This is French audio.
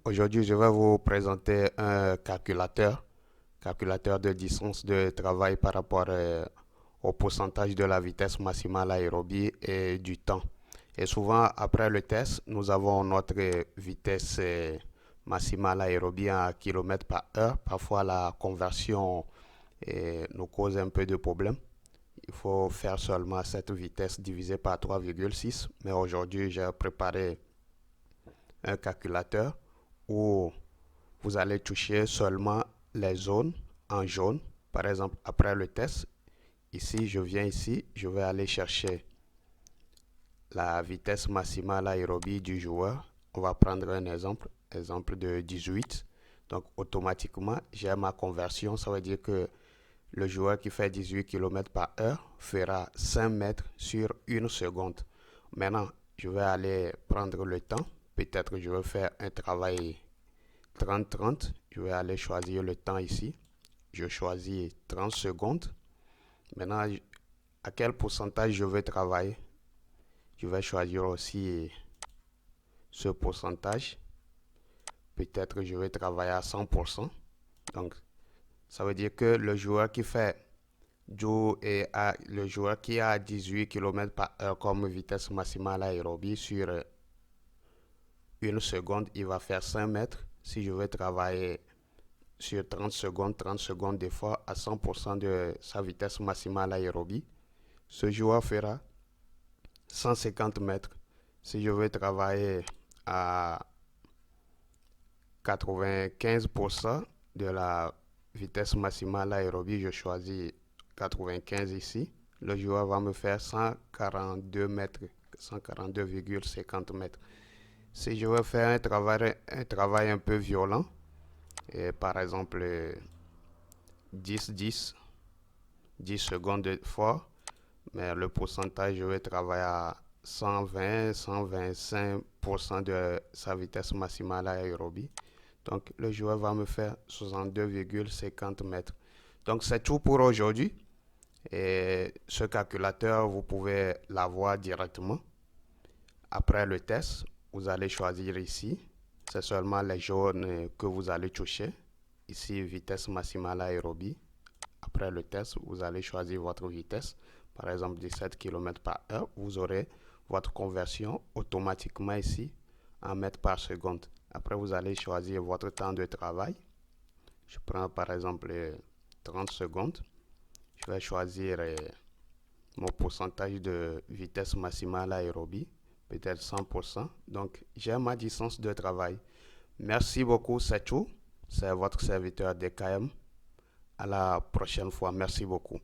Aujourd'hui, je vais vous présenter un calculateur de distance de travail par rapport au pourcentage de la vitesse maximale aérobie et du temps. Et souvent, après le test, nous avons notre vitesse maximale aérobie en km par heure. Parfois, la conversion nous cause un peu de problème. Il faut faire seulement cette vitesse divisée par 3,6. Mais aujourd'hui, j'ai préparé un calculateur où vous allez toucher seulement les zones en jaune. Par exemple, après le test, ici, je viens ici, je vais aller chercher la vitesse maximale aérobie du joueur. On va prendre un exemple de 18. Donc, automatiquement, j'ai ma conversion. Ça veut dire que le joueur qui fait 18 km par heure fera 5 mètres sur une seconde. Maintenant, je vais aller prendre le temps. Peut-être je vais faire un travail 30-30. Je vais aller choisir le temps ici. Je choisis 30 secondes. Maintenant, à quel pourcentage je veux travailler? Je vais choisir aussi ce pourcentage. Peut-être je vais travailler à 100%. Donc, ça veut dire que le joueur qui fait le joueur qui a 18 km par heure comme vitesse maximale aérobie sur une seconde, il va faire 5 mètres. Si je veux travailler sur 30 secondes d'effort à 100% de sa vitesse maximale aérobie, ce joueur fera 150 mètres. Si je veux travailler à 95% de la vitesse maximale aérobie, je choisis 95 ici. Le joueur va me faire 142 mètres, 142,50 mètres. Si je veux faire un travail un peu violent, et par exemple 10 secondes d'effort, mais le pourcentage, je vais travailler à 120-125% de sa vitesse maximale aérobie. Donc, le joueur va me faire 62,50 mètres. Donc, c'est tout pour aujourd'hui. Et ce calculateur, vous pouvez l'avoir directement. Après le test, vous allez choisir ici. C'est seulement les jaunes que vous allez toucher. Ici, vitesse maximale aérobie. Après le test, vous allez choisir votre vitesse. Par exemple, 17 km par heure. Vous aurez votre conversion automatiquement ici en mètres par seconde. Après, vous allez choisir votre temps de travail. Je prends par exemple 30 secondes. Je vais choisir mon pourcentage de vitesse maximale aérobie, peut-être 100%. Donc, j'ai ma distance de travail. Merci beaucoup, c'est tout. C'est votre serviteur DKM. À la prochaine fois. Merci beaucoup.